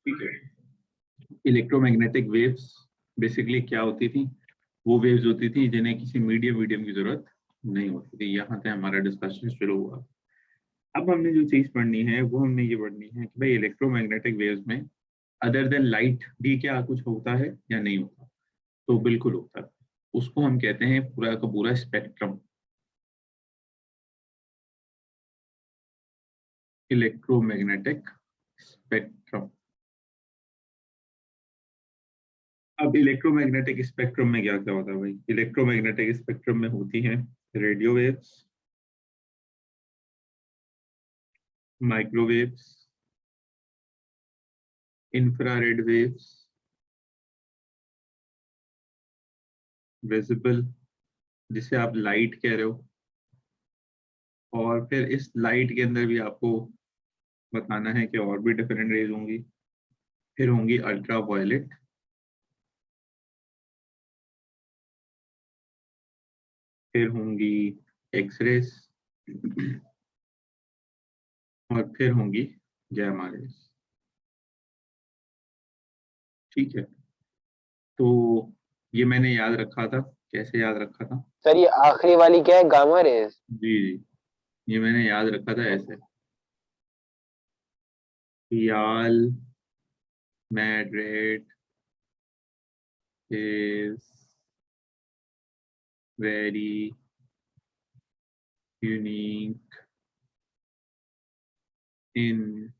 ठीक है। Electromagnetic waves basically क्या होती थी? वो वेव्स होती थी जिन्हें किसी मीडियम की जरूरत नहीं होती थी। यहाँ से हमारा डिस्कशन शुरू हुआ। अब हमने जो चीज पढ़नी है वो हमने ये पढ़नी है कि भाई इलेक्ट्रोमैग्नेटिक वेव्स में अदर देन लाइट भी क्या कुछ होता है या नहीं होता? तो बिल्कुल होता है। उसको हम कहते हैं पूरा का पूरा स्पेक्ट्रम, इलेक्ट्रोमैग्नेटिक स्पेक्ट्रम। अब इलेक्ट्रोमैग्नेटिक स्पेक्ट्रम में क्या क्या होता है भाई? इलेक्ट्रोमैग्नेटिक स्पेक्ट्रम में होती हैं radio waves, microwaves, infrared waves, visible जिसे आप लाइट कह रहे हो, और फिर इस लाइट के अंदर भी आपको बताना है कि और भी डिफरेंट रेज होंगी। फिर होंगी अल्ट्रा वायलेट, फिर होंगी एक्सरेज, और फिर होंगी गैमा रेज। ठीक है, तो ये मैंने याद रखा था। कैसे याद रखा था? सर ये आखिरी वाली क्या है, गामा रेज? जी जी, ये मैंने याद रखा था ऐसे। याल Madrid is very unique in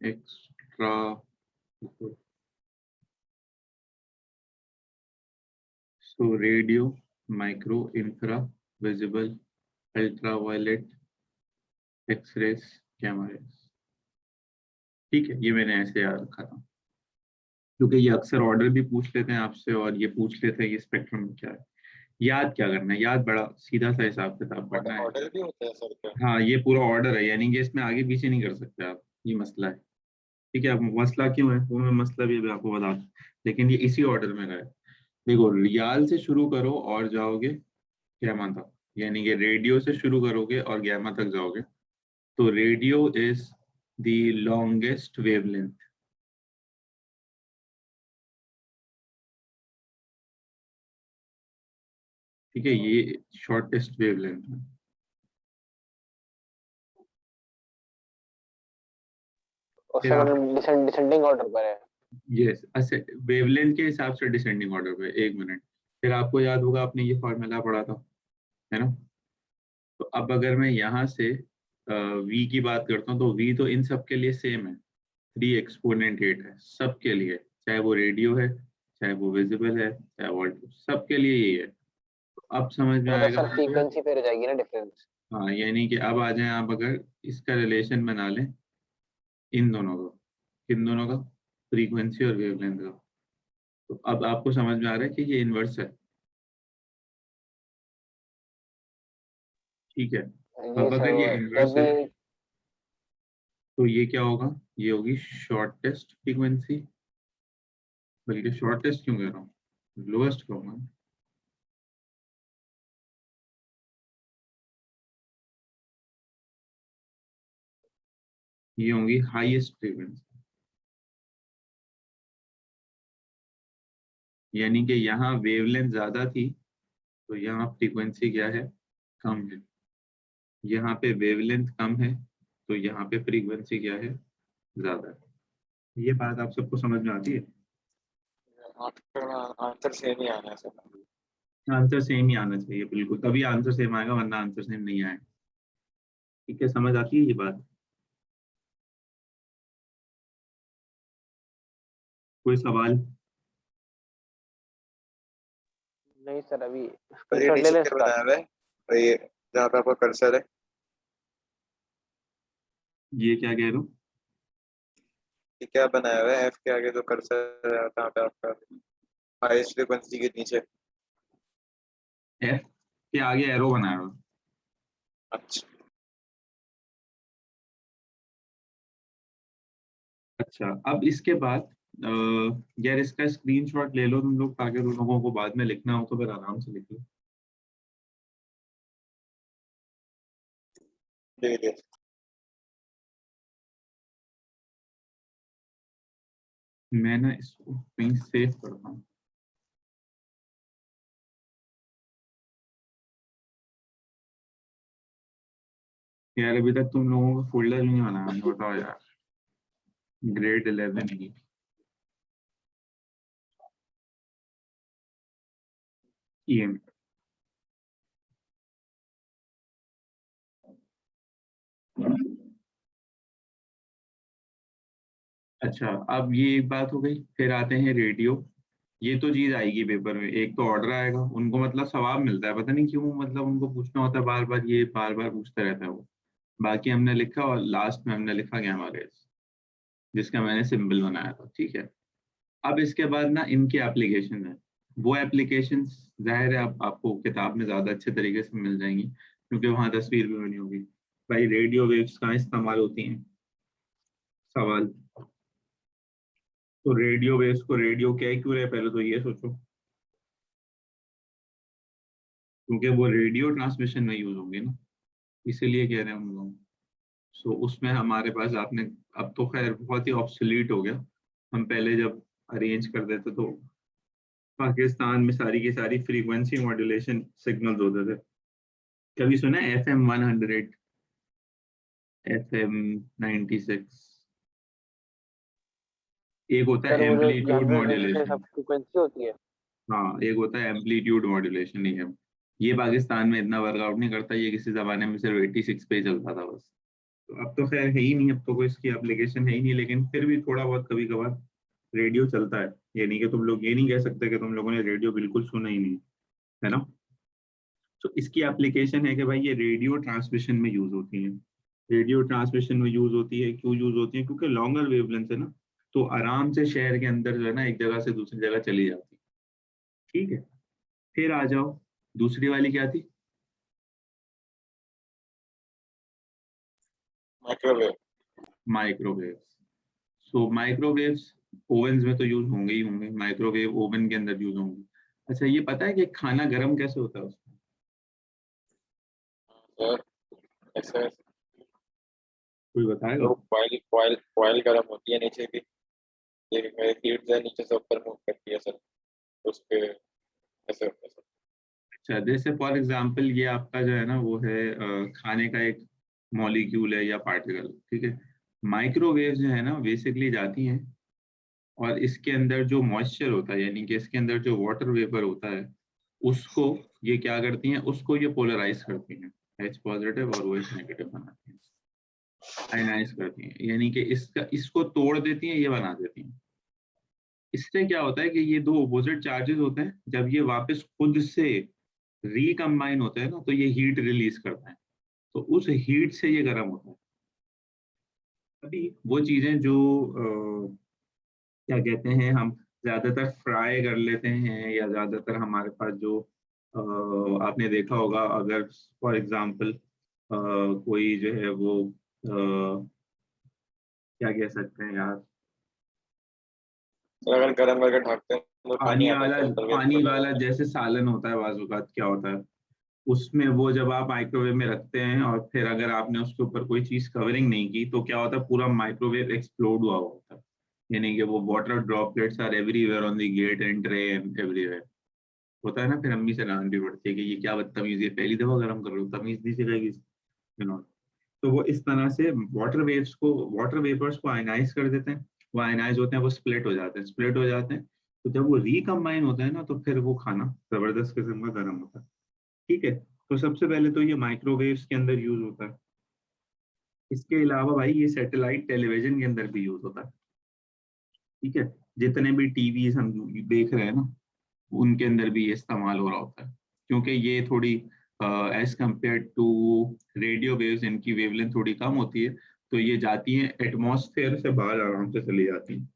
extra, so radio, micro, infra, visible, ultraviolet, X-rays, gamma rays। ठीक है, ये मैंने ऐसे याद रखा था क्योंकि ये अक्सर ऑर्डर भी पूछ लेते हैं आपसे और ये पूछ लेते हैं कि स्पेक्ट्रम क्या है। याद क्या करना है? याद बड़ा सीधा सा हिसाब किताब पढ़ना है। ऑर्डर भी होता है सर क्या? हाँ, ये पूरा ऑर्डर है, यानी कि इसमें आगे पीछे नहीं कर सकते आप। ये मसला है। ठीक है, अब मसला क्यों है वो मैं मसला भी अभी आपको बता दूं, लेकिन ये इसी ऑर्डर में गए। देखो, रियाल से शुरू करो और जाओगे गैमा तक, यानी कि रेडियो से शुरू करोगे और गैमा तक जाओगे। तो radio is the longest wavelength. ठीक है, ये शॉर्टेस्ट वेवलेंथ है। और फिर सर आप, मतलब डिसेंडिंग ऑर्डर पर है? यस, वेवलेंथ के हिसाब से डिसेंडिंग ऑर्डर पे। एक मिनट, फिर आपको याद होगा आपने ये फॉर्मूला पढ़ा था, है ना? तो अब अगर मैं यहाँ से वी की बात करता हूँ तो वी तो इन सब के लिए सेम है, 3 एक्सपोनेंट 8 है सबके लिए, चाहे वो रेडियो है, चाहे वो विजिबल है, चाहे वो सबके लिए यही है। तो अब समझ में मतलब आएगा सर आपको। फ्रीक्वेंसी पे रह जाएगी ना डिफरेंस? हाँ, यानी कि अब आ जाए आप, अगर इसका रिलेशन बना लें इन दोनों का, किन दोनों का? फ्रीक्वेंसी और वेवलेंथ का। तो अब आपको समझ में आ रहा है कि ये इनवर्स है। ठीक है, जी अब सर, अगर ये वो इनवर्स जब है भी तो ये क्या होगा? ये होगी शॉर्टेस्ट फ्रीक्वेंसी, बल्कि शॉर्टेस्ट क्यों कह रहा हूँ, लोएस्ट कहूँगा। ये होंगी हाईएस्ट फ्रीक्वेंसी, यानी कि यहाँ वेवलेंथ ज्यादा थी तो यहाँ फ्रीक्वेंसी क्या है? कम है। यहाँ पे वेवलेंथ कम है तो यहाँ पे फ्रीक्वेंसी क्या है? ज्यादा है। ये बात आप सबको समझ में आती है? आंसर सेम ही आना है सर। आंसर सेम ही आना चाहिए, बिल्कुल, तभी आंसर सेम आएगा, वरना आंसर सेम नहीं आएगा। ठीक है, समझ आती है ये बात? कोई सवाल? नहीं सर, अभी और ये स्क्रीनशॉट ले नीचे लें क्या इसका। बनाया हुआ है? और ये जहाँ पे आपका कर्सर है, ये क्या कह रहे हो? ये क्या बनाया हुआ है? एफ के आगे जो कर्सर है जहाँ पे आपका हाईएस्ट फ्रीक्वेंसी के नीचे। एफ के आगे एरो बनाया हुआ। अच्छा, अच्छा, अब इसके बाद यार इसका स्क्रीनशॉट ले लो तुम लोग, ताकि तुम लोगों को बाद में लिखना हो तो फिर आराम से लिख लो। ठीक है। मैं ना इसको कहीं सेव करता हूँ। यार अभी तक तुम लोगों का फोल्डर नहीं बनाया, मुझे बताओ यार। ग्रेड 11 की EM। अच्छा, अब ये एक बात हो गई। फिर आते हैं रेडियो। ये तो चीज आएगी पेपर में, एक तो ऑर्डर आएगा, उनको मतलब सवाब मिलता है, पता नहीं क्यों, मतलब उनको पूछना होता है बार बार, ये बार बार पूछता रहता है वो। बाकी हमने लिखा और लास्ट में हमने लिखा गैमा रेस, जिसका मैंने सिंबल बनाया था, ठीक है। अब इसके बाद ना इनकी एप्लीकेशन है। वो एप्लीकेशन जाहिर है आपको किताब में ज्यादा अच्छे तरीके से मिल जाएंगी, क्योंकि वहां तस्वीर भी बनी होगी। भाई रेडियो वेव्स कहाँ इस्तेमाल होती हैं, सवाल। तो रेडियो वेव्स को रेडियो क्या क्यों रहे, पहले तो ये सोचो। क्योंकि वो रेडियो ट्रांसमिशन में यूज होंगे ना, इसीलिए कह रहे हैं हम लोग। सो उसमें हमारे पास आपने, अब तो खैर बहुत ही ऑब्सोलीट हो गया। हम पहले जब अरेंज कर देते तो पाकिस्तान में सारी की सारी फ्रीक्वेंसी मॉड्यूलेशन सिग्नल्स होते थे। कभी सुना है FM 100, FM 96? एक होता सर है वो जो एम्पलीट्यूड यंगर रेंज मॉड्यूलेशन। सब फ्रीक्वेंसी होती है। हाँ, एक होता है एम्पलीट्यूड मॉड्यूलेशन, ये पाकिस्तान में इतना वर्कआउट नहीं करता, ये किसी जमाने में सिर्फ 86 पे ही चलता था बस। तो अब तो खैर है ही नहीं, अब तो कोई इसकी एप्लीकेशन है ही नहीं, लेकिन फिर भी थोड़ा बहुत कभी कभार रेडियो चलता है। ये नहीं कि तुम लोग ये नहीं कह सकते कि तुम लोगों ने रेडियो बिल्कुल सुना ही नहीं, है ना। तो इसकी एप्लीकेशन है कि भाई ये रेडियो ट्रांसमिशन में यूज होती है। रेडियो ट्रांसमिशन में यूज होती है, क्यों यूज होती है, क्योंकि लॉन्गर वेवलेंथ है ना, तो आराम से शहर के अंदर जो है ना एक जगह से दूसरी जगह चली जाती है, ठीक है। फिर आ जाओ, दूसरी वाली क्या थी? माइक्रोवेव। माइक्रोवेव। सो माइक्रोवेव्स ओवन्स में तो यूज होंगे ही होंगे, माइक्रोवेव ओवन के अंदर यूज होंगे। अच्छा, ये पता है कि खाना गर्म कैसे होता है उसमें? सर ऐसे कोई बताएगा? तो कॉइल गर्म होती है नीचे की, ये मेरे हीट जो है नीचे से ऊपर मूव करती है सर, उस पे ऐसे होता है सर। अच्छा, जैसे फॉर एग्जांपल ये आपका जो है ना वो है खाने का एक मॉलिक्यूल है या पार्टिकल, ठीक है। माइक्रोवेव जो है ना बेसिकली जाती हैं और इसके अंदर जो मॉइस्चर होता है, यानी कि इसके अंदर जो वाटर वेपर होता है, उसको ये क्या करती हैं, उसको ये पोलराइज करती हैं, H पॉजिटिव और OH नेगेटिव बनाती हैं, आयनाइज करती हैं, यानी कि इसको तोड़ देती हैं, ये बना देती हैं। इससे क्या होता है कि ये दो अपोजिट चार्जेस होते हैं, जब ये वापस खुद से रिकम्बाइन होते हैं ना, तो ये हीट रिलीज करते हैं, तो उस हीट से ये गर्म होता है। अभी वो चीजें जो क्या कहते हैं, हम ज्यादातर फ्राई कर लेते हैं, या ज्यादातर हमारे पास जो आपने देखा होगा, अगर फॉर एग्जांपल कोई जो है वो क्या कह सकते हैं यार, सर अगर गर्म करके ढकते हैं तो पानी आता है तो अंदर वेव पानी चला वाला जाता है। जैसे सालन होता है बाजूकात, क्या होता है उसमें, वो जब आप माइक्रोवेव में रखते हैं और फिर अगर आपने उसके ऊपर कोई चीज कवरिंग नहीं की, तो क्या होता है, पूरा माइक्रोवेव एक्सप्लोड हुआ होता है, यानी कि वो water droplets are everywhere on the gate and tray and everywhere होता है ना। फिर अम्मी से डांट भी पड़ती है कि ये क्या बदतमीजी है, पहली दफा गर्म कर रहे हो, तमीज नहीं सिखाएगी, यू नो। तो वो इस तरह से वाटर वेपर्स को आयनाइज कर देते हैं, वो आयनाइज होते हैं, वो स्प्लिट हो जाते हैं। तो जब वो रिकम्बाइन होता है ना, तो फिर वो खाना जबरदस्त किस्म का गर्म होता है, ठीक है। तो सबसे पहले तो ये माइक्रोवेव्स के अंदर यूज होता है। इसके अलावा भाई ये सैटेलाइट टेलीविजन के अंदर भी यूज होता है, ठीक है। जितने भी टीवी हम देख रहे हैं ना, उनके अंदर भी ये इस्तेमाल हो रहा होता है, क्योंकि ये थोड़ी as compare to radio waves, इनकी वेवलेंथ थोड़ी कम होती है, तो ये जाती हैं एटमॉस्फेयर से बाहर आराम से चली जाती हैं।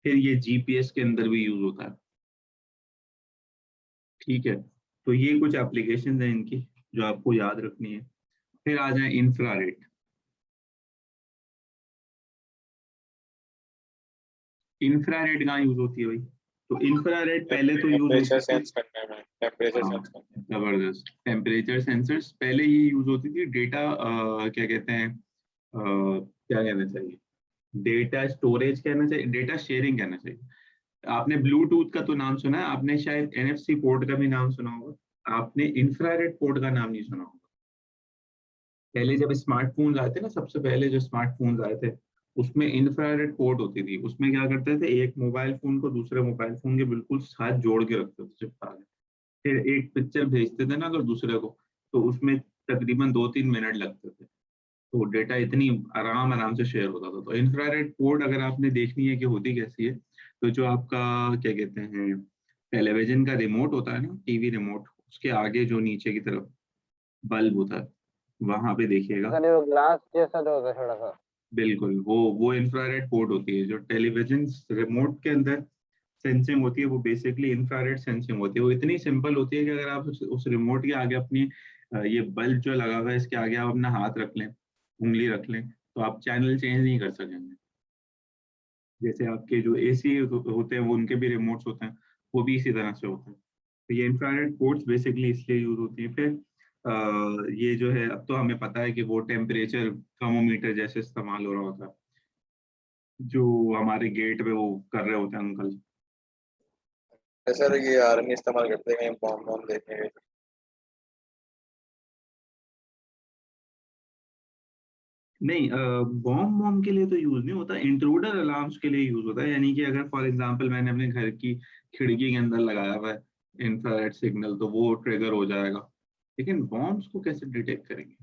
फिर ये जीपीएस के अंदर भी यूज होता है, ठीक है। तो ये कुछ एप्लीकेशन है इनकी जो आपको याद रखनी है। फिर आ जाए इंफ्रारेड। इंफ्रारेड कहाँ यूज होती है भाई? तो इंफ्रारेड पहले तो यूज टेम्परेचर होती थी, सेंस करने में, टेम्परेचर हाँ, सेंस करने जबरदस्त टेम्परेचर सेंसर्स पहले ये यूज होती थी, डेटा क्या कहते हैं, क्या कहना चाहिए, डेटा स्टोरेज कहना चाहिए, डेटा शेयरिंग कहना चाहिए। आपने ब्लूटूथ का तो नाम सुना है, आपने शायद NFC पोर्ट का भी नाम सुना होगा, आपने इंफ्रारेड पोर्ट का नाम नहीं सुना होगा। पहले जब स्मार्टफोन्स आए थे ना, सबसे पहले जो स्मार्टफोन्स आए थे उसमें इंफ्रारेड पोर्ट होती थी। उसमें क्या करते थे, एक मोबाइल फोन को दूसरे मोबाइल फोन के बिल्कुल साथ जोड़ के रखते थे चिपका के, फिर एक पिक्चर भेजते थे ना अगर दूसरे को, तो उसमें तकरीबन 2-3 मिनट लगते थे। तो डेटा इतनी आराम आराम से शेयर होता था। तो इंफ्रारेड पोर्ट अगर आपने देखनी है कि होती कैसी है, तो जो आपका क्या कहते हैं टेलीविजन का रिमोट होता है ना, टीवी रिमोट, उसके आगे जो नीचे की तरफ बल्ब होता है वहां पे देखिएगा। सर ये वो ग्लास जैसा जो होता है थोड़ा सा। बिल्कुल, वो इंफ्रारेड पोर्ट होती है। जो टेलीविजन रिमोट के अंदर सेंसिंग होती है वो बेसिकली इंफ्रारेड सेंसिंग होती है। वो इतनी सिंपल होती है कि अगर आप उस रिमोट के आगे अपनी ये बल्ब जो लगा हुआ है इसके आगे आप अपना हाथ रख लें, उंगली रख लें, तो आप चैनल चेंज नहीं कर सकेंगे। जैसे आपके जो AC होते हैं वो उनके भी रिमोट्स होते हैं, वो भी इसी तरह से होते हैं। तो ये इंफ्रारेड पोर्ट्स बेसिकली इसलिए यूज होती है। फिर ये जो है, अब तो हमें पता है कि वो टेम्परेचर थर्मोमीटर जैसे इस्तेमाल हो रहा होता है, जो हमारे गेट पे वो कर रहे होते हैं अंकल। सर ये आर्मी इस्तेमाल करते हैं बॉम्ब बॉम्ब देखने के लिए। नहीं, बॉम्ब बॉम्ब के लिए तो यूज नहीं होता, इंट्रूडर अलार्म्स के लिए यूज होता है। यानी कि अगर फॉर एग्जांपल मैंने अपने घर की खिड़की के अंदर लगाया हुआ है इंफ्रारेड सिग्नल, तो वो ट्रिगर हो जाएगा। लेकिन बॉम्ब्स को कैसे डिटेक्ट करेंगे?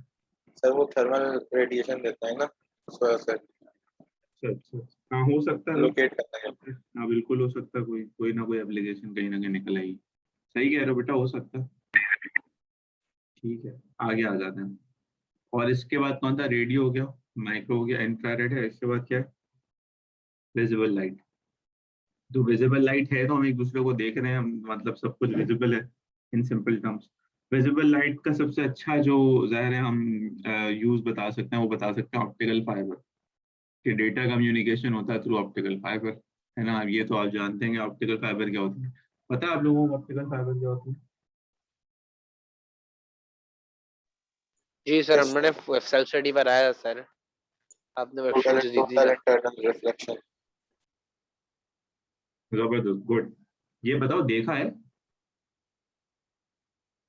सर वो थर्मल रेडिएशन देता है ना, उस वजह से अच्छा अच्छा, हाँ हो सकता है, हो लोकेट करता है। सकता है। हाँ बिल्कुल हो सकता है, कोई कोई ना कोई एप्लीकेशन कहीं ना कहीं निकल आएगी। सही कह रहे हो बेटा, हो सकता है। ठीक है, आगे आ जाते हैं। और इसके बाद कौन था? रेडियो हो गया, माइक्रो हो गया, इंफ्रारेड है, इसके बाद क्या है? Visible light. तो विजिबल लाइट है तो हम एक दूसरे को देख रहे हैं, मतलब सब कुछ विजिबल है in simple terms. Visible light का सबसे अच्छा जो ज़ाहिर है हम यूज बता सकते हैं, वो बता सकते हैं ऑप्टिकल फाइबर, कि डेटा कम्युनिकेशन होता है थ्रू ऑप्टिकल फाइबर, है ना। ये तो आप जानते हैं कि ऑप्टिकल फाइबर क्या होती है। पता है आप लोगों को ऑप्टिकल फाइबर क्या होती है? जी सर, हमने सेल्फ स्टडी पर आया सर, आपने टोटल वेबसाइट दी थी टोटल ना। Internal reflection. जबरदस्त, गुड। ये बताओ, देखा है?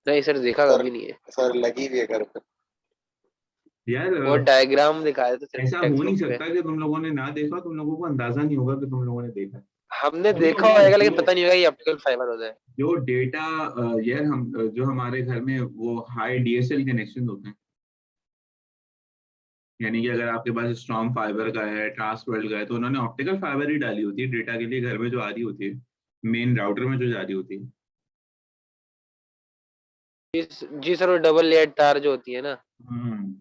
नहीं सर, देखा सर कभी नहीं है। सर लगी हुई है घर पे। यार वो डायग्राम दिखाए थे सिर्फ ऐसा हो टेक्स्ट नहीं बुक पे। सकता कि तुम लोगों ने ना देखा, तुम लोगों को अंदाजा नहीं होगा कि तुम लोगों ने देखा है। हमने देखो देखा यार, होगा लेकिन पता नहीं होगा ये ऑप्टिकल फाइबर होता है। जो डेटा यार हम जो हमारे घर में वो हाई DSL कनेक्शन होते हैं, यानी कि अगर आपके पास स्ट्रॉन्ग फाइबर का है, ट्रांसवर्ल्ड का है, तो उन्होंने ऑप्टिकल फाइबर ही डाली होती है डेटा के लिए, घर में जो आ रही होती है, मेन राउटर में जो जा रही होती है। जी सर, वो डबल लेयर तार जो होती है ना। हम्म।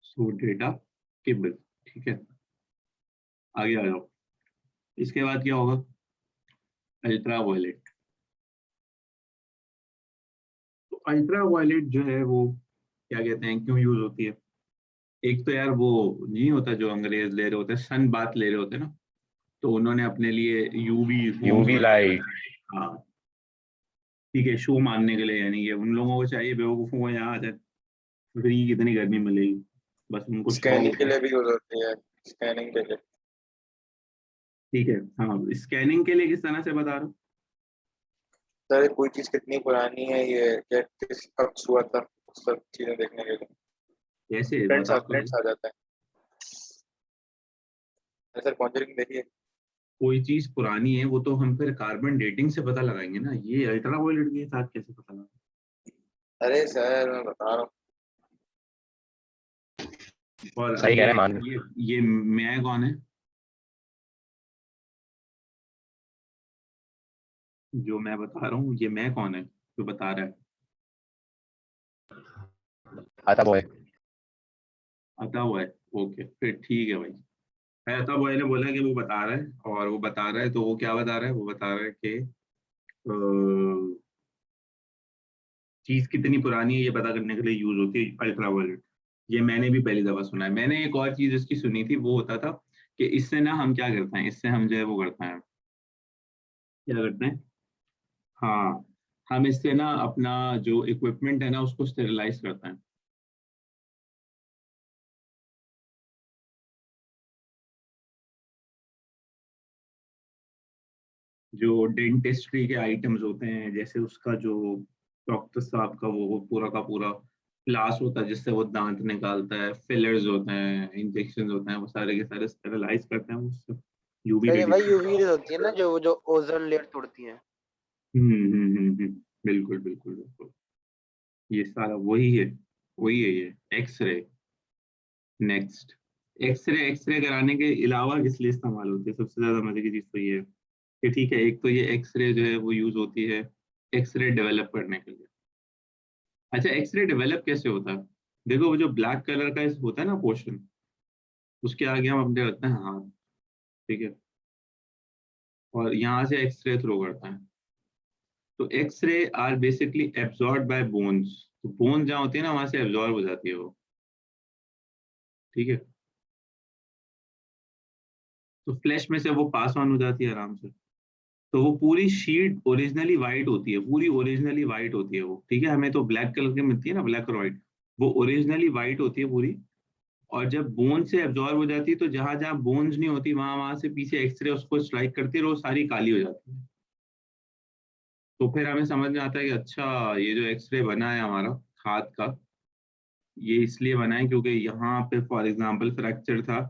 सो डेटा केबल, ठीक है। आगे आ जाओ। इसके बाद क्या होगा? Ultraviolet. तो अल्ट्रा वायलेट जो है वो क्या कहते हैं, क्यों यूज होती है? एक तो यार वो नहीं होता, जो अंग्रेज ले रहे होते हैं, सन बात ले रहे होते हैं ना, तो उन्होंने अपने लिए UV होम्स यूवी वगैरह लाइट। बनाए। हाँ ठीक है, शो मारने के लिए, यानी कि उन लोगों को चाहिए बेवकूफों को यहाँ आ जाए, फ्री कितनी गर्मी मिलेगी, बस उनको शौक स्कैनिंग के होता है। लिए भी यूज होती है, स्कैनिंग के लिए। ठीक है, हाँ स्कैनिंग के लिए किस तरह से बता रहा हूँ? सर कोई चीज कितनी पुरानी है, ये क्या किस कब हुआ था, सब चीजें देखने के लिए। कैसे प्रिंट्स बताओ तो सही। प्रिंट्स आ जाता है। सर कॉन्जरिंग देखिए। कोई चीज पुरानी है वो तो हम फिर कार्बन डेटिंग से पता लगाएंगे ना, ये अल्ट्रा वायलेट के साथ कैसे पता लगा? अरे सर मैं बता रहा हूँ। और सही कह रहे हैं, मान ये मैं कौन है? जो मैं बता रहा हूँ, ये मैं कौन है जो बता रहा है? आता बॉय। अता हुआ है, ओके फिर ठीक है भाई। अता बॉय ने बोला कि वो बता रहा है, और वो बता रहा है तो वो क्या बता रहा है? वो बता रहा है कि चीज कितनी पुरानी है ये पता करने के लिए यूज होती है अल्ट्रा वायलेट। ये मैंने भी पहली दफा सुना है। मैंने एक और चीज इसकी सुनी थी, वो होता था कि इससे ना हम क्या करते हैं, इससे हम जो है वो करते हैं, क्या करते हैं, हाँ, हम इससे ना अपना जो इक्विपमेंट है ना उसको स्टेरिलाइज करते हैं। जो डेंटिस्ट्री के आइटम्स होते हैं, जैसे उसका जो डॉक्टर साहब का वो पूरा का पूरा क्लास होता है जिससे वो दांत निकालता है, फिलर्स होते हैं, इंजेक्शन होते हैं, वो सारे के सारे स्टेरिलाइज करते हैं उससे यूवी सर ये भाई रेडिएशन। यूवी रेज होती है ना जो ओजोन लेयर तोड़ती है। बिल्कुल बिल्कुल बिल्कुल, ये सारा वही है, वही है ये एक्सरे। नेक्स्ट, एक्सरे कराने के अलावा किस लिए इस्तेमाल होती है, सबसे ज्यादा मजे की चीज तो ये है कि ठीक है, एक तो ये एक्सरे जो है वो यूज होती है एक्सरे डेवलप करने के लिए। अच्छा, एक्सरे डेवलप कैसे होता है, देखो वो जो ब्लैक कलर का होता है ना पोर्शन, उसके आगे हम अपने रखते हैं हाथ, ठीक है, और यहाँ से एक्सरे थ्रो करता है। तो X ray are basically absorb by bones, तो बोन जहाँ होती है ना वहां से एब्जॉर्ब हो जाती है वो, ठीक है, तो फ्लैश में से वो पास ऑन हो जाती है आराम से। तो वो पूरी शीट ओरिजिनली वाइट होती है, पूरी ओरिजिनली वाइट होती है वो, ठीक है, हमें तो ब्लैक कलर की मिलती है ना, ब्लैक और व्हाइट, वो ओरिजिनली वाइट होती है पूरी। और जब बोन से एब्जॉर्ब हो जाती है तो जहां जहां बोन्स नहीं होती वहां वहां से पीछे एक्सरे उसको स्ट्राइक करती है और वो सारी काली हो जाती है। तो फिर हमें समझ में आता है कि अच्छा, ये जो एक्सरे बना है हमारा हाथ का, ये इसलिए बना है क्योंकि यहाँ पे फॉर एग्जांपल फ्रैक्चर था,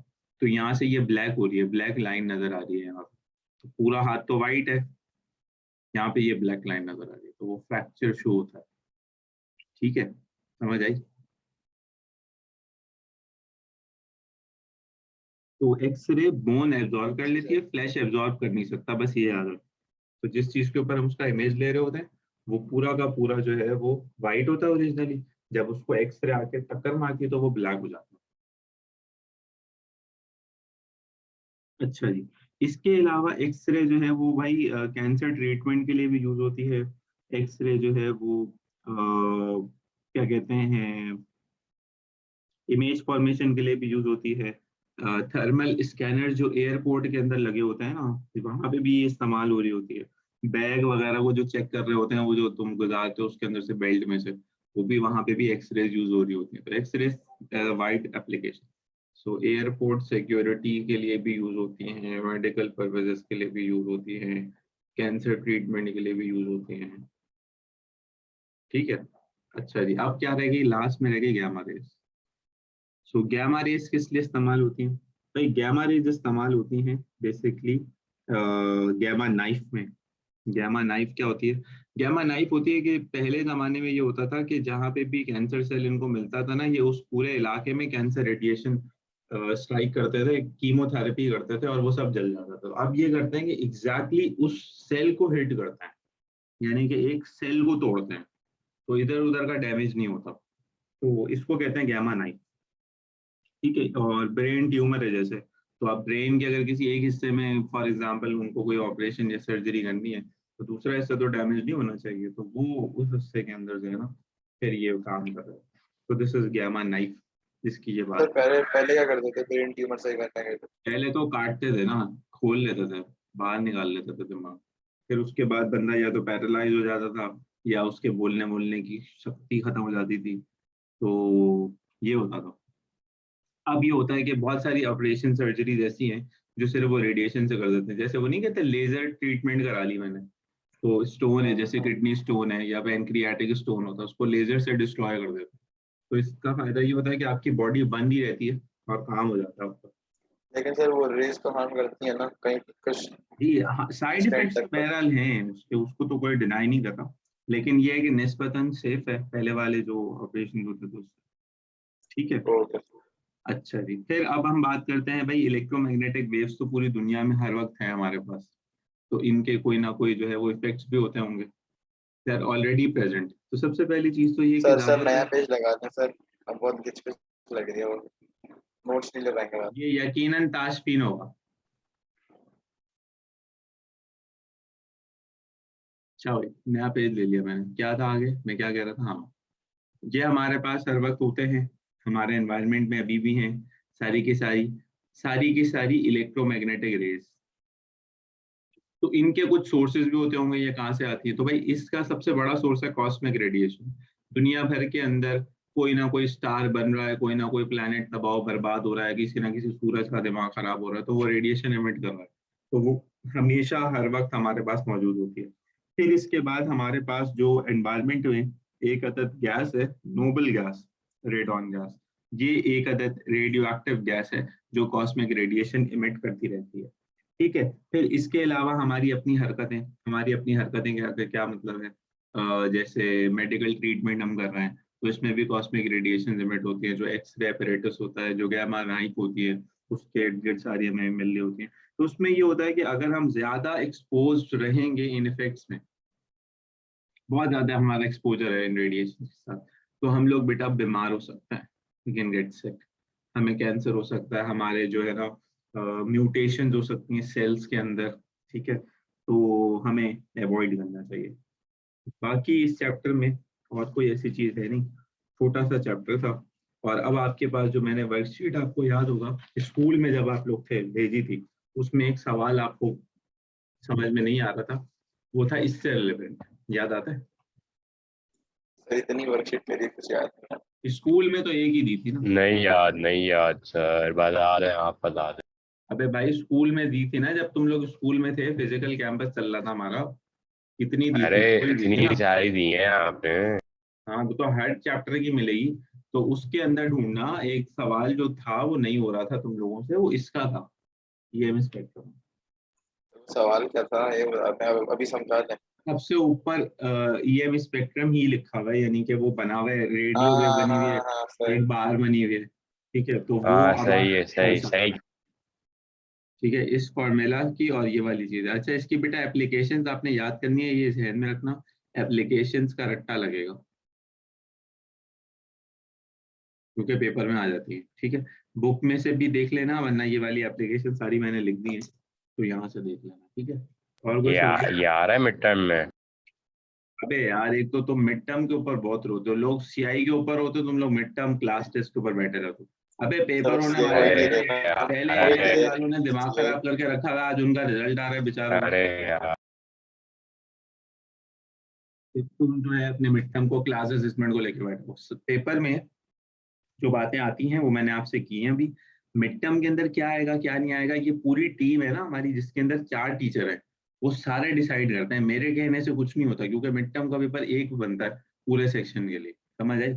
तो यहाँ से ये ब्लैक हो रही है, ब्लैक लाइन नजर आ रही है यहाँ पे, तो पूरा हाथ तो वाइट है, यहाँ पे ये ब्लैक लाइन नजर आ रही है, तो वो फ्रैक्चर शो होता है। ठीक है, समझ आई। तो एक्सरे बोन एब्जॉर्ब कर जी लेती है, सर। फ्लैश एब्जॉर्ब कर नहीं सकता, बस ये याद रखो। तो जिस चीज के ऊपर हम उसका इमेज ले रहे होते हैं वो पूरा का पूरा जो है वो वाइट होता है ओरिजिनली, जब उसको एक्सरे आके टक्कर मारती है तो वो ब्लैक हो जाता है। अच्छा जी, इसके अलावा एक्सरे जो है वो भाई कैंसर ट्रीटमेंट के लिए भी यूज होती है। एक्सरे जो है वो क्या कहते हैं, इमेज फॉर्मेशन के लिए भी यूज होती है। थर्मल स्कैनर जो एयरपोर्ट के अंदर लगे होते हैं ना, वहां पे भी ये इस्तेमाल हो रही होती है। बैग वगैरह को जो चेक कर रहे होते हैं, वो जो तुम गुजारते हो उसके अंदर से बेल्ट में से, वो भी वहां पे भी एक्सरे यूज हो रही होती है। तो एक्सरे वाइड एप्लीकेशन, सो एयरपोर्ट सिक्योरिटी के लिए भी यूज होती हैं, मेडिकल पर्पजेस के लिए भी यूज होती हैं, कैंसर ट्रीटमेंट के लिए भी यूज होती हैं। ठीक है, अच्छा जी, अब क्या रहेगी, लास्ट में रहेगी गैमा रेज। सो गैमा रेज किस लिए इस्तेमाल होती हैं, भाई गैमा रेज इस्तेमाल होती हैं बेसिकली गैमा नाइफ में। गैमा नाइफ क्या होती है, गैमा नाइफ होती है कि पहले जमाने में ये होता था कि जहाँ पे भी कैंसर सेल इनको मिलता था ना, ये उस पूरे इलाके में कैंसर रेडिएशन स्ट्राइक करते थे, कीमोथेरेपी करते थे और वो सब जल जाता था। तो अब ये करते हैं कि एग्जैक्टली उस सेल को हिट करते हैं, यानी कि एक सेल को तोड़ते हैं, तो इधर उधर का डैमेज नहीं होता, तो इसको कहते हैं गैमा नाइफ। ठीक है, और ब्रेन ट्यूमर है जैसे, तो आप ब्रेन के अगर किसी एक हिस्से में फॉर एग्जांपल उनको कोई ऑपरेशन या सर्जरी करनी है, तो दूसरा हिस्सा तो डैमेज नहीं होना चाहिए, तो वो उस हिस्से के अंदर जो है ना फिर ये काम कर रहा है। तो दिस इज गैमा नाइफ जिसकी ये सर बात है। पहले पहले क्या करते थे ब्रेन ट्यूमर सही करने के लिए? पहले तो काटते थे ना, खोल लेते थे, बाहर निकाल लेते थे दिमाग, फिर उसके बाद बंदा या तो पैरालाइज हो जाता था या उसके बोलने बोलने की शक्ति खत्म हो जाती थी, तो ये होता था। अब ये होता है कि बहुत सारी ऑपरेशन सर्जरी ऐसी हैं जो सिर्फ वो रेडिएशन से कर देते हैं, जैसे वो नहीं कहते लेजर ट्रीटमेंट करा ली मैंने, तो स्टोन है जैसे किडनी स्टोन है या पैनक्रियाटिक स्टोन होता है, उसको लेजर से डिस्ट्रॉय कर देते हैं। तो इसका फायदा ये होता है कि आपकी बॉडी बंद ही रहती है और काम हो जाता है आपका। लेकिन सर वो रेस तो हार्म करती है ना कहीं कुछ जी हाँ, साइड एक्सटेंड इफेक्ट्स तक तो तो। बहरहाल हैं उसके, उसको तो कोई डिनाई नहीं कर रहा, लेकिन ये है कि निस्बतन सेफ है पहले वाले जो ऑपरेशन होते थे उससे। ठीक है, ओके। अच्छा जी, फिर अब हम बात करते हैं भाई, इलेक्ट्रोमैग्नेटिक वेव्स तो पूरी दुनिया में हर वक्त है हमारे पास, तो इनके कोई ना कोई जो है वो इफेक्ट्स भी होते होंगे, दे आर ऑलरेडी प्रेजेंट। तो सबसे पहली चीज तो ये कि सर नया ज्यादातर, पेज लगा दें सर, अब बहुत गिच पिच लग रही है वो, नोट्स नहीं ले पाएंगे बाद ये यकीनन ताशफीन होगा। अच्छा भाई, नया पेज ले लिया मैंने, क्या था आगे, मैं क्या कह रहा था, हाँ, ये हमारे पास हर वक्त होते हैं, हमारे एनवायरनमेंट में अभी भी हैं सारी की सारी। सारी की सारी इलेक्ट्रोमैग्नेटिक रेज। तो इनके कुछ सोर्सेज भी होते होंगे, ये कहाँ से आती है? तो भाई इसका सबसे बड़ा सोर्स है कॉस्मिक रेडिएशन। दुनिया भर के अंदर कोई ना कोई स्टार बन रहा है, कोई ना कोई प्लैनेट तबाह बर्बाद हो रहा है, किसी ना किसी सूरज का दिमाग खराब हो रहा है, तो वो रेडिएशन एमिट कर रहा है, तो वो हमेशा हर वक्त हमारे पास मौजूद होती है। फिर इसके बाद हमारे पास जो एनवायरमेंट में एक अदद गैस है, नोबल गैस, रेडॉन गैस। ये एक अदद रेडियो एक्टिव गैस है जो कॉस्मिक रेडिएशन इमिट करती रहती है। ठीक है, फिर इसके अलावा हमारी अपनी हरकतें क्या क्या मतलब है? जैसे मेडिकल ट्रीटमेंट हम कर रहे हैं तो इसमें भी कॉस्मिक रेडिएशन इमिट होती है। जो एक्सरे अपैरेटस होता है, जो गामा नाइफ होती है, उसके इर्द सारी हमें मिल रही होती है। तो उसमें ये होता है कि अगर हम ज्यादा एक्सपोज रहेंगे इन इफेक्ट्स में, बहुत ज्यादा हमारा एक्सपोजर है इन रेडिएशन के साथ, तो हम लोग बेटा बीमार हो सकते हैं, वी कैन गेट सिक। हमें कैंसर हो सकता है, हमारे जो है ना म्यूटेशन हो सकती हैं सेल्स के अंदर। ठीक है, तो हमें अवॉइड करना चाहिए। बाकी इस चैप्टर में और कोई ऐसी चीज है नहीं, छोटा सा चैप्टर था। और अब आपके पास जो मैंने वर्कशीट, आपको याद होगा स्कूल में जब आप लोग थे भेजी थी, उसमें एक सवाल आपको समझ में नहीं आ रहा था, वो था इससे रिलेवेंट, याद आता है? सर इतनी वर्कशीट मेरी कुछ याद नहीं। स्कूल में तो एक ही दी थी ना। नहीं याद सर, बता दें आप बता दें। अबे भाई स्कूल में दी थी ना, जब तुम लोग स्कूल में थे, फिजिकल कैंपस चल रहा था हमारा। कितनी दी अरे थी? कोई दी थी इतनी ना। सारी दी है आपने। हाँ, वो तो हर चैप्टर की मिलेगी। तो उसके अंदर ढूंढना, एक सवाल जो था वो नहीं हो रहा था तुम लोगों से, वो इसका था, ईएम स्पेक्ट्रम। सवाल क्या था ये मैं अभी समझा दें। सबसे ऊपर ईएम स्पेक्ट्रम ही लिखा हुआ है, यानी कि वो बना हुआ है, रेडियो वेव हाँ बनी हुई है, हाँ सर। एक बार बनी हुई है। ठीक है, तो वो हाँ अब सही है, हो सही सकता सही। है। ठीक है, इस फॉर्मूला की और ये वाली चीज है। अच्छा, इसकी बेटा एप्लीकेशंस आपने याद करनी है, ये ध्यान में रखना, एप्लीकेशंस का रट्टा लगेगा क्योंकि पेपर में आ जाती है। ठीक है, बुक में से भी देख लेना, वरना ये वाली एप्लीकेशन सारी मैंने लिख दी है, तो यहाँ से देख लेना। ठीक है, और कोई सवाल? ये आ रहा है मिड टर्म में। अबे यार, एक तो तुम मिड टर्म के ऊपर बहुत रोते हो, लोग सीआई के ऊपर होते हो, तुम लोग मिड टर्म क्लास टेस्ट के ऊपर बैठे रहते हो। अबे सर पेपर होने उससे वाले अरे थे, यार, पहले अरे एआई वालों ने दिमाग इसलिए खराब करके रखा हुआ है, आज उनका रिजल्ट आ रहा है बेचारों का। अरे यार, तुम जो है अपने मिड टर्म को क्लास असेसमेंट को लेकर बैठो, पेपर में जो बातें आती हैं वो मैंने आपसे की हैं अभी। मिड टर्म के अंदर क्या आएगा क्या नहीं आएगा, ये पूरी टीम है ना हमारी, जिसके अंदर 4 टीचर है, वो सारे डिसाइड करते हैं। मेरे कहने से कुछ नहीं होता, क्योंकि मिड टर्म का पेपर एक बनता है पूरे सेक्शन के लिए, समझ आए?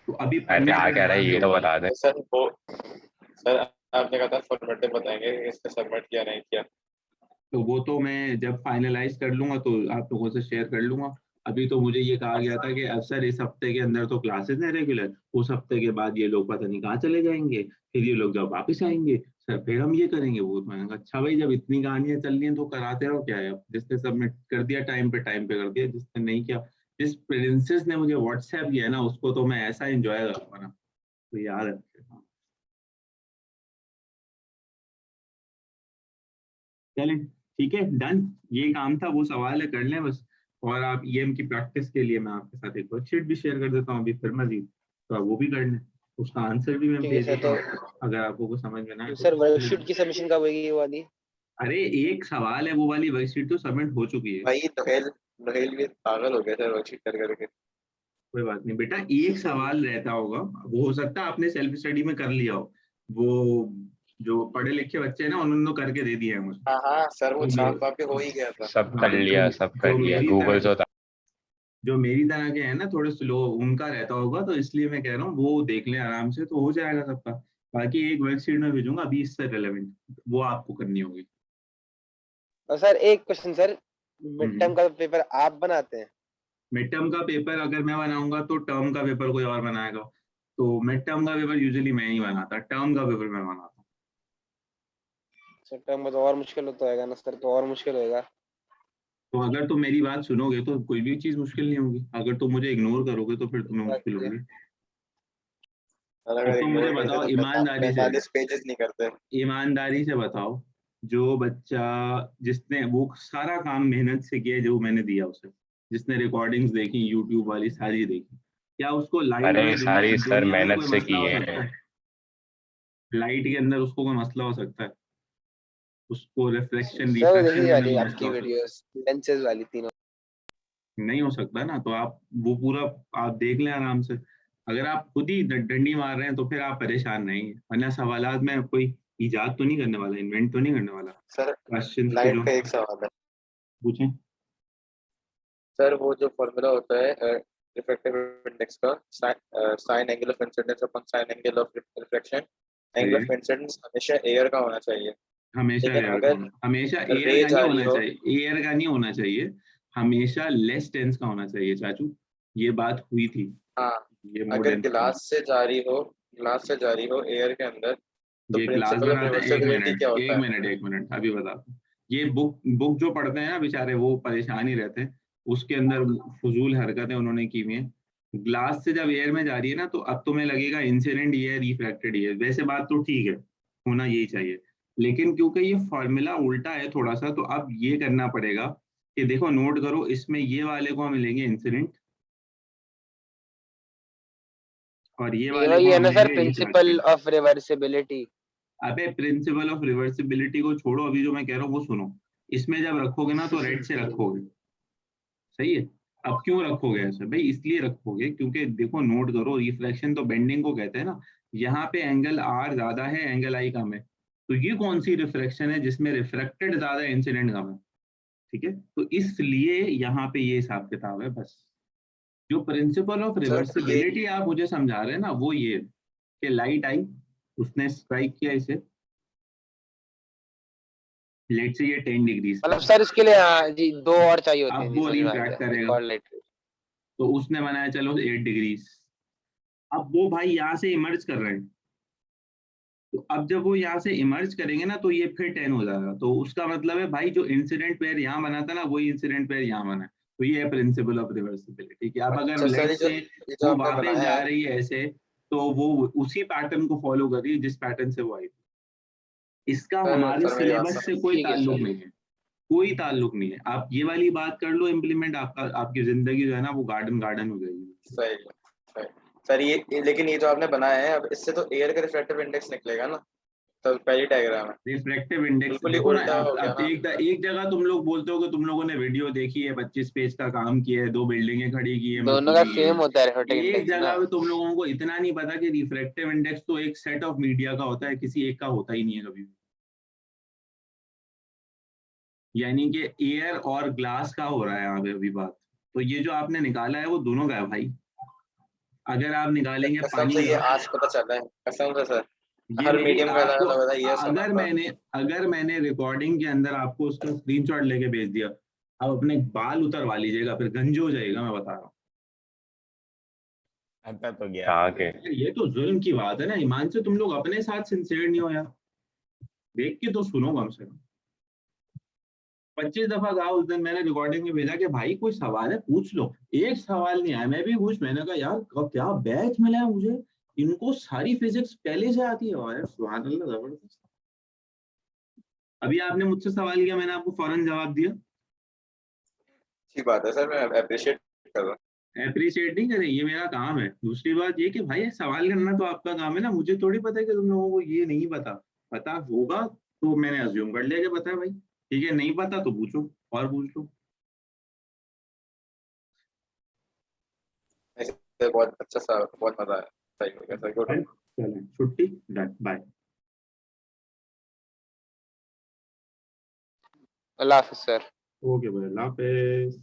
तो अभी अरे पढ़ने क्या पे कह रहा है ध्यान ये दो। तो बता दें। सर वो सर आपने कहा था फॉर्मेट बताएंगे, इसका सबमिट किया नहीं किया। तो वो तो मैं जब फाइनलाइज कर लूंगा तो आप लोगों से शेयर कर लूंगा। अभी तो मुझे ये कहा गया था कि अब सर इस हफ्ते के अंदर तो क्लासेस हैं रेगुलर, उस हफ्ते के बाद ये लोग पता नहीं कहाँ चले जाएंगे, फिर ये लोग जब वापस आएंगे सर फिर हम ये करेंगे वो। मैंने कहा अच्छा भाई, जब इतनी कहानियां चल रही हैं तो कराते रहो, क्या है? अब जिसने सबमिट कर दिया टाइम पे कर दिया, जिसने नहीं किया, जिस प्रिंसेस ने मुझे व्हाट्सएप किया ना, उसको तो मैं ऐसा एंजॉय करूंगा ना, तो याद रखिएगा। चलें, ठीक है, डन। ये काम था, वो सवाल है, कर लें बस। और आप ईएम की प्रैक्टिस के लिए मैं आपके साथ एक वर्कशीट भी शेयर कर देता हूँ अभी फिर मजीद, तो आप वो भी कर लें, उसका आंसर भी मैं ठीक है भेज सर। देता तो हूँ अगर आपको कुछ समझ में ना आए तो सर पूछ वर्कशीट लेना। की सबमिशन कब होगी ये वाली? अरे एक सवाल है, वो वाली वर्कशीट तो सबमिट हो चुकी है। भाई नोहेल भी पागल हो गया सर वर्कशीट कर करके। कोई बात नहीं बेटा, एक सवाल रहता होगा, वो हो सकता है आपने सेल्फ स्टडी में कर लिया हो, वो जो पढ़े लिखे बच्चे हैं ना उन्होंने तो करके दे दिया है मुझे। हाँ हाँ सर वो तो छाप वाप पे हो ही गया था। सब कर हाँ, लिया, सब कर जो लिया, मेरी गूगल से तरह, होता। जो मेरी तरह के हैं ना थोड़े स्लो, उनका रहता होगा, तो इसलिए मैं कह रहा हूँ वो देख लें आराम से, तो हो जाएगा सबका। बाकी एक वर्कशीट में भेजूंगा अभी इससे रिलेवेंट, वो आपको करनी होगी। और सर एक क्वेश्चन सर, मिड टर्म हम्म। का पेपर आप बनाते हैं? मिड टर्म का पेपर अगर मैं बनाऊंगा तो टर्म का पेपर कोई और बनाएगा, तो मिड टर्म का पेपर यूजुअली मैं ही बनाता, टर्म का पेपर मैं बनाता। सर टर्म में तो और मुश्किल होता है ना सर, तो और मुश्किल होएगा। तो अगर तुम मेरी बात सुनोगे तो कोई भी चीज मुश्किल नहीं होगी, अगर तुम मुझे इग्नोर करोगे तो फिर तुम्हें बात मुश्किल है। होगी। और अब अगर तुम मुझे इग्नोर करते बताओ तो ईमानदारी से, 45 पेजेस नहीं करते। ईमानदारी से बताओ, जो बच्चा, जिसने वो सारा काम मेहनत से किया जो मैंने दिया उसे, जिसने रिकॉर्डिंग्स देखी यूट्यूब वाली सारी देखी, क्या उसको लाइव अरे में सारी सर दुनिया में मेहनत कोई से मसला की हो है। सकता है? लाइट के अंदर उसको कोई मसला हो सकता है? उसको रिफ्लेक्शन सर रिफ्रैक्शन यही में वाली कोई आपकी मसला हो सकता वीडियोस लेंसेज वाली तीनों। है? नहीं हो सकता ना, तो आप वो पूरा आप देख लें आराम से। अगर आप खुद ही डंडी मार रहे हैं तो फिर आप परेशान रहेंगे, वरना सवालात में कोई इजाद तो नहीं करने वाला, इन्वेंट तो नहीं करने वाला। सर क्वेश्चंस के लाइट जो का एक सवाल है पूछें। सर, वो जो फॉर्मूला होता है रिफ्रैक्टिव इंडेक्स का, sign angle of incidence upon sine angle of reflection, सही एंगल है, ऑफ इंसिडेंस हमेशा एयर का होना चाहिए। हमेशा लेकिन एयर का अगर होना, हमेशा एयर रे का नहीं जा रही होना हो, चाहिए, एयर का नहीं होना चाहिए, हमेशा लेस टेंस का होना चाहिए चाचू। ये बात हुई थी, हाँ, ये मोर अगर डेंस का। ग्लास से जा रही हो एयर के अंदर, तो ये क्लास प्रिंसिपल ऑफ बनाते हैं, एक रिवर्सिबिलिटी मिनट क्या एक होता है? मिनट एक मिनट अभी बताता हूँ। ये बुक बुक जो पढ़ते हैं ना बेचारे, वो परेशान ही रहते हैं, उसके अंदर फजूल हरकतें उन्होंने की हुई हैं। ग्लास से जब एयर में जा रही है ना, तो अब तुम्हें लगेगा इंसिडेंट ये है, रिफ्रैक्टेड ये है, वैसे बात तो ठीक है, होना यही चाहिए। लेकिन क्योंकि ये फॉर्मूला उल्टा है थोड़ा सा, तो अब ये करना पड़ेगा कि देखो, नोट करो, इसमें ये वाले को मिलेंगे इंसिडेंट, और ये ये वाले को वही है हम ना सर, लेंगे प्रिंसिपल रिफ्रैक्टेड। Of reversibility. अबे प्रिंसिपल ऑफ रिवर्सिबिलिटी को छोड़ो, अभी जो मैं कह रहा हूँ वो सुनो। इसमें जब रखोगे ना तो रेड से रखोगे, सही है? अब क्यों रखोगे ऐसे भाई? इसलिए रखोगे क्योंकि देखो, नोट करो, रिफ्लेक्शन तो बेंडिंग को कहते हैं ना। यहाँ पे एंगल आर ज्यादा है, एंगल आई कम है, तो ये कौन सी रिफ्लेक्शन है जिसमें रिफ्रेक्टेड ज्यादा है, इंसिडेंट कम है? ठीक है, तो इसलिए यहाँ पे ये हिसाब किताब है बस। जो प्रिंसिपल ऑफ सर ये रिवर्सिबिलिटी आप मुझे समझा रहे हैं ना, वो ये कि लाइट आई, उसने स्ट्राइक किया इसे, लेट से ये 10 डिग्रीज पे मतलब है, सर इसके लिए हाँ जी, दो और चाहिए होते हैं अब जी, वो समझ में आ रिफ्रैक्ट गया, एक करेगा, और लाइट। तो उसने बनाया चलो 8 डिग्रीज। अब वो भाई यहाँ से इमर्ज कर रहे हैं, तो अब जब वो यहाँ से इमर्ज करेंगे ना, तो ये फिर 10 हो जाएगा, तो उसका मतलब है भाई, जो इंसिडेंट पेयर यहाँ बना था ना, वही इंसिडेंट पेयर यहाँ बना है। तो ये है प्रिंसिपल ऑफ रिवर्सिबिलिटी कि अब अगर अच्छा सर, लेट से ये जो वो आपने वापस बनाया जा है, रही है ऐसे, तो वो उसी पैटर्न को फॉलो कर रही है जिस पैटर्न से वो आई थी। इसका सर हमारे सर मेरी बात सिलेबस सुनो। से कोई ठीक है ताल्लुक सर। नहीं है, कोई ताल्लुक नहीं है। आप ये वाली बात कर लो इम्प्लीमेंट, आपका आपकी जिंदगी जो है ना वो गार्डन गार्डन हो जाएगी। सही है, सही। सर लेकिन ये जो आपने बनाया है, अब इससे तो एयर का रिफ्रैक्टिव इंडेक्स निकलेगा ना, तो पहली डायग्राम है, रिफ्रैक्टिव इंडेक्स बिल्कुल ही देखो ना, उल्टा हो गया अब ना। एक जगह तुम लोग बोलते हो कि तुम लोगों ने वीडियो देखी है, 25 पेज का काम किया है, 2 बिल्डिंगे खड़ी की है दोनों का मरकूरी की सेम है। होता है रिफ्रैक्टिव एक इंडेक्स ना। जगह पे तुम लोगों को इतना नहीं पता कि रिफ्रैक्टिव इंडेक्स तो एक सेट ऑफ मीडिया का होता है, किसी एक का होता ही नहीं है कभी भी। यानी कि एयर और ग्लास का हो रहा है यहाँ पे अभी बात। तो ये जो आपने निकाला है वो दोनों का है भाई। अगर आप निकालेंगे कसम पानी से ये का, आज पता चला है, कसम से सर। ये हर मेरी मीडियम का अलग आपको, अलग होता है, ये सुना था। अगर मैंने रिकॉर्डिंग के अंदर आपको उसका स्क्रीनशॉट लेके भेज दिया, आप अपने बाल उतरवा लीजिएगा, फिर गंज हो जाएगा, मैं बता रहा हूँ। आता तो गया आके। ये तो जुल्म की बात है ना ईमान से, तुम लोग अपने साथ सिंसियर नहीं हो यार, देख के तो सुनो कम से कम। 25 दफा कहा उस दिन मैंने रिकॉर्डिंग में भेजा कि भाई कोई सवाल है पूछ लो, एक सवाल नहीं आया। मैं भी पूछ, मैंने कहा यार क्या बैच मिला है मुझे, इनको सारी फिजिक्स पहले से आती है। और सुभान अल्लाह, जबरदस्त। अभी आपने मुझसे सवाल किया, मैंने आपको फौरन जवाब दिया। अच्छी बात है सर, मैं अप्रिशिएट कर रहा हूँ। अप्रिशिएट नहीं करें, ये मेरा काम है। दूसरी बात ये कि भाई सवाल करना तो आपका काम है ना, मुझे थोड़ी पता है कि तुम लोगों को ये नहीं पता। पता होगा तो मैंने अज्यूम कर लिया कि पता है भाई, ठीक है, नहीं पता तो पूछो और पूछ लो। ऐसे बहुत अच्छा सा, बहुत मजा आया। सही हो गया सर, गुड। चलें, छुट्टी, डन, बाय। अल्लाह हाफिज सर। ओके भाई, अल्लाह हाफिज।